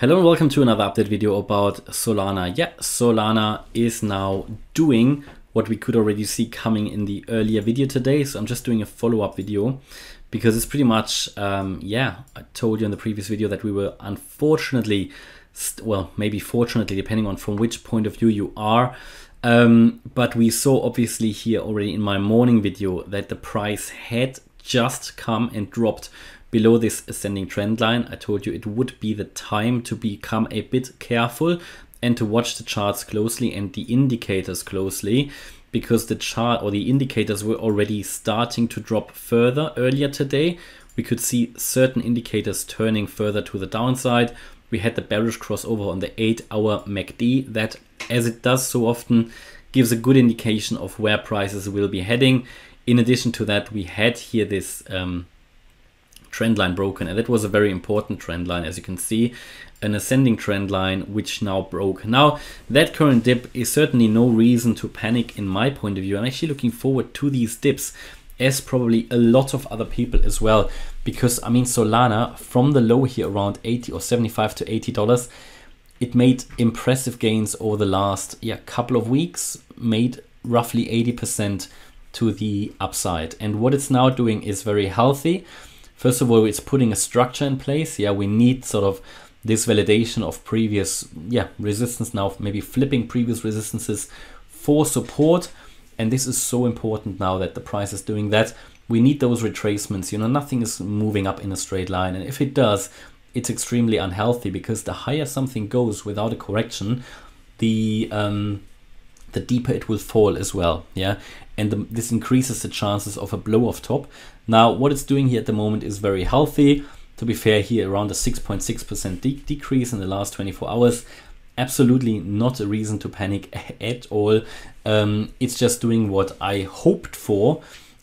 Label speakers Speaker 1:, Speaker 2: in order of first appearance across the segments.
Speaker 1: Hello and welcome to another update video about Solana. Yeah, Solana is now doing what we could already see coming in the earlier video today. So I'm just doing a follow-up video because it's pretty much, I told you in the previous video that we were unfortunately, well, maybe fortunately, depending on from which point of view you are. But we saw obviously here already in my morning video that the price had just come and dropped below this ascending trend line. I told you it would be the time to become a bit careful and to watch the charts closely and the indicators closely, because the chart or the indicators were already starting to drop further earlier today. We could see certain indicators turning further to the downside. We had the bearish crossover on the 8-hour MACD that, as it does so often, gives a good indication of where prices will be heading. In addition to that, we had here this trend line broken, and that was a very important trend line, as you can see, an ascending trend line which now broke. Now that current dip is certainly no reason to panic in my point of view. I'm actually looking forward to these dips, as probably a lot of other people as well, because I mean Solana from the low here around 80 or 75 to $80, it made impressive gains over the last couple of weeks, made roughly 80% to the upside, and what it's now doing is very healthy. First of all, it's putting a structure in place. We need sort of this validation of previous resistance, now maybe flipping previous resistances for support. And this is so important now that the price is doing that. We need those retracements. Nothing is moving up in a straight line. And if it does, it's extremely unhealthy, because the higher something goes without a correction, the deeper it will fall as well. And this increases the chances of a blow off top. Now, what it's doing here at the moment is very healthy. To be fair, here around a 6.6% decrease in the last 24 hours. Absolutely not a reason to panic at all. It's just doing what I hoped for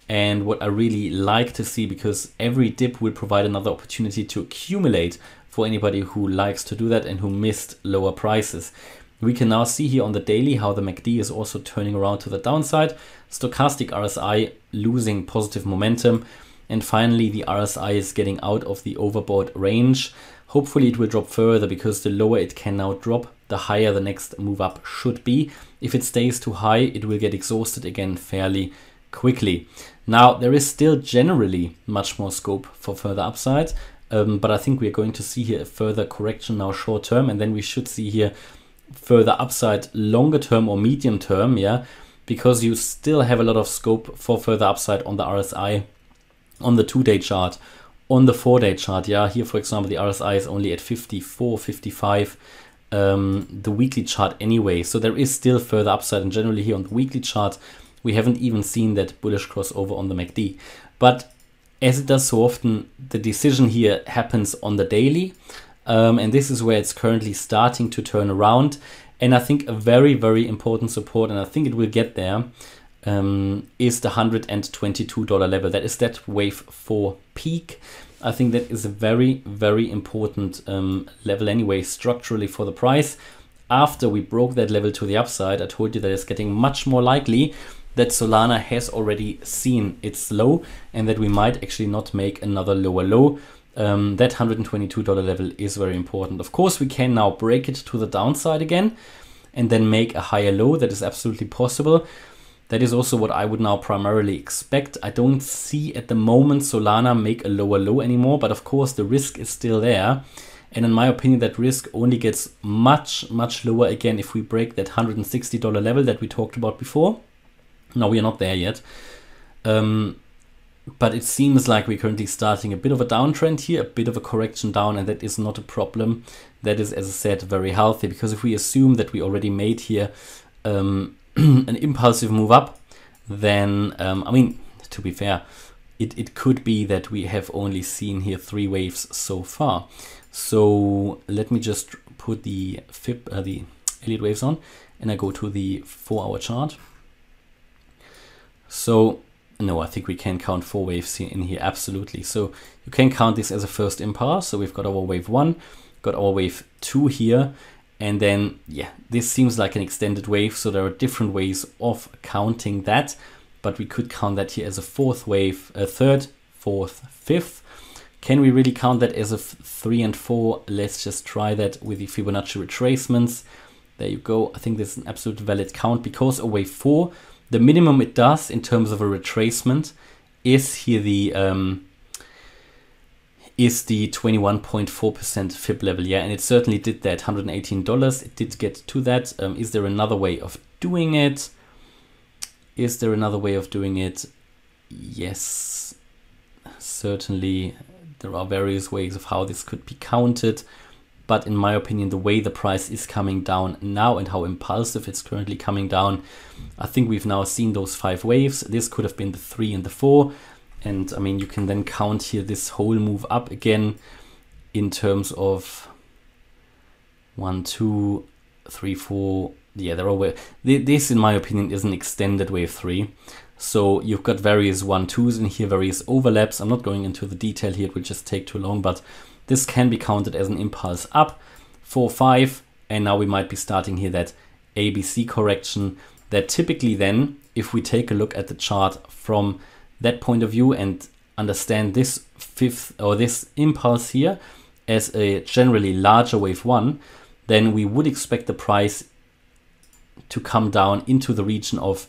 Speaker 1: and what I really like to see, because every dip will provide another opportunity to accumulate for anybody who likes to do that and who missed lower prices. We can now see here on the daily how the MACD is also turning around to the downside. Stochastic RSI losing positive momentum. And finally, the RSI is getting out of the overbought range. Hopefully it will drop further, because the lower it can now drop, the higher the next move up should be. If it stays too high, it will get exhausted again fairly quickly. Now, there is still generally much more scope for further upside. But I think we are going to see here a further correction now short term. And then we should see here further upside longer term or medium term, because you still have a lot of scope for further upside on the RSI, on the 2-day chart, on the 4-day chart. Here, for example, the RSI is only at 54, 55, the weekly chart anyway. So there is still further upside, and generally here on the weekly chart, we haven't even seen that bullish crossover on the MACD. But as it does so often, the decision here happens on the daily. And this is where it's currently starting to turn around. And I think a very, very important support, and I think it will get there, is the $122 level. That is that wave 4 peak. I think that is a very, very important level anyway, structurally for the price. After we broke that level to the upside, I told you that it's getting much more likely that Solana has already seen its low, and that we might actually not make another lower low. That $122 level is very important. Of course, we can now break it to the downside again and then make a higher low. That is absolutely possible. That is also what I would now primarily expect. I don't see at the moment Solana make a lower low anymore, but of course the risk is still there. And in my opinion, that risk only gets much, much lower again if we break that $160 level that we talked about before. No, we are not there yet. But it seems like we're currently starting a bit of a downtrend here, a bit of a correction down, and that is not a problem. That is, as I said, very healthy, because if we assume that we already made here an impulsive move up, then, I mean, to be fair, it could be that we have only seen here 3 waves so far. So let me just put the Elliott waves on, and I go to the 4-hour chart. So no, I think we can count 4 waves in here, absolutely. So you can count this as a first impulse. So we've got our wave 1, got our wave 2 here, and then, this seems like an extended wave. So there are different ways of counting that, but we could count that here as a 4th wave, a 3rd, 4th, 5th. Can we really count that as a 3 and 4? Let's just try that with the Fibonacci retracements. There you go. I think this is an absolute valid count, because a wave 4, the minimum it does in terms of a retracement is here the 21.4% fib level. Yeah, and it certainly did that. $118. It did get to that. Is there another way of doing it? Is there another way of doing it? Yes, certainly. There are various ways of how this could be counted, but in my opinion, the way the price is coming down now and how impulsive it's currently coming down, I think we've now seen those 5 waves. This could have been the 3 and the 4, and I mean, you can then count here this whole move up again in terms of 1, 2, 3, 4. Yeah, there are this, in my opinion, is an extended wave 3. So you've got various 1-2s in here, various overlaps. I'm not going into the detail here, it will just take too long, but this can be counted as an impulse up, 4, 5, and now we might be starting here that ABC correction that typically then, if we take a look at the chart from that point of view and understand this this impulse here as a generally larger wave 1, then we would expect the price to come down into the region of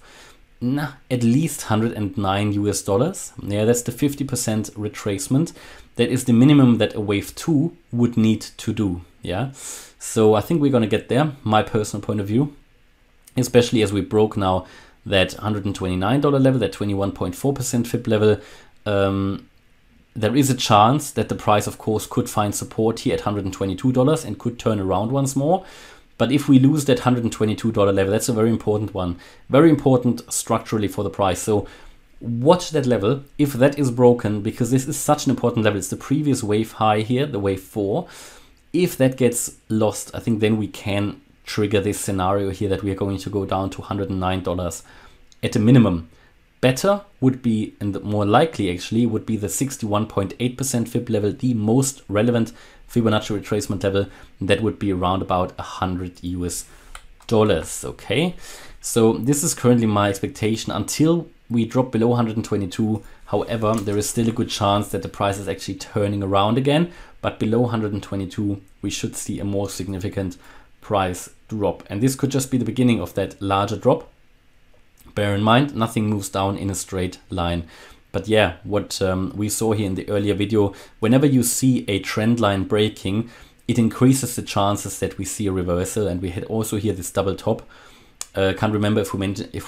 Speaker 1: at least $109. Yeah, that's the 50% retracement. That is the minimum that a wave 2 would need to do. Yeah, so I think we're going to get there, my personal point of view, especially as we broke now that $129 level, that 21.4% fib level. There is a chance that the price, of course, could find support here at $122 and could turn around once more. But if we lose that $122 level, that's a very important one, very important structurally for the price. So watch that level if that is broken, because this is such an important level. It's the previous wave high here, the wave 4. If that gets lost, I think then we can trigger this scenario here that we are going to go down to $109 at a minimum. Better would be, and more likely actually, would be the 61.8% fib level, the most relevant Fibonacci retracement level. That would be around about $100. Okay, so this is currently my expectation until we drop below 122. However, there is still a good chance that the price is actually turning around again, but below 122 we should see a more significant price drop, and this could just be the beginning of that larger drop. Bear in mind, nothing moves down in a straight line. But yeah, what we saw here in the earlier video, whenever you see a trend line breaking, it increases the chances that we see a reversal. And we had also here this double top. Can't remember if we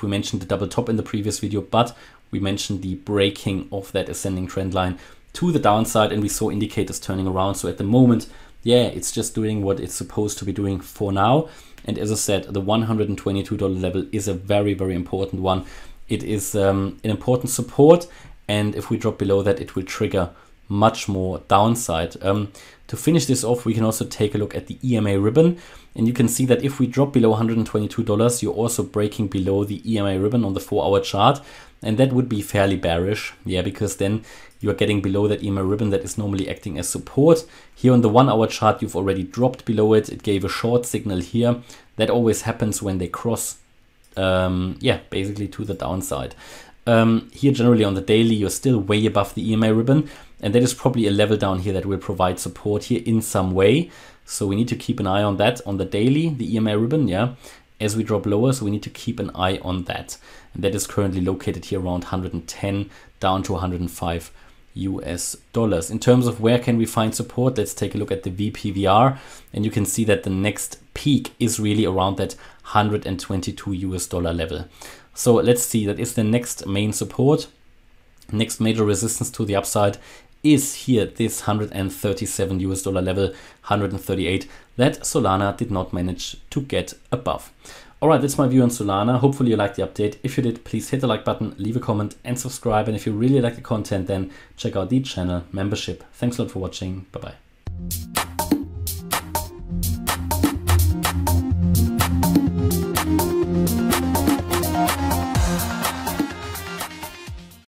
Speaker 1: mentioned the double top in the previous video, but we mentioned the breaking of that ascending trend line to the downside, and we saw indicators turning around. So at the moment, yeah, it's just doing what it's supposed to be doing for now. And as I said, the $122 level is a very, very important one. It is an important support, and if we drop below that, it will trigger much more downside. To finish this off, we can also take a look at the EMA ribbon, and you can see that if we drop below $122, you're also breaking below the EMA ribbon on the 4-hour chart, and that would be fairly bearish. Yeah, because then you are getting below that EMA ribbon that is normally acting as support. Here on the 1-hour chart, you've already dropped below it. It gave a short signal here. That always happens when they cross, yeah, basically to the downside. Here generally on the daily, you're still way above the EMA ribbon, and that is probably a level down here that will provide support here in some way. So we need to keep an eye on that on the daily, the EMA ribbon, yeah, as we drop lower. So we need to keep an eye on that. And that is currently located here around 110 down to 105 US dollars. In terms of where can we find support, let's take a look at the VPVR, and you can see that the next peak is really around that 122 US dollar level. So let's see, that is the next main support. Next major resistance to the upside is here, this 137 US dollar level, 138, that Solana did not manage to get above. All right, that's my view on Solana. Hopefully you liked the update. If you did, please hit the like button, leave a comment and subscribe. And if you really like the content, then check out the channel membership. Thanks a lot for watching. Bye-bye.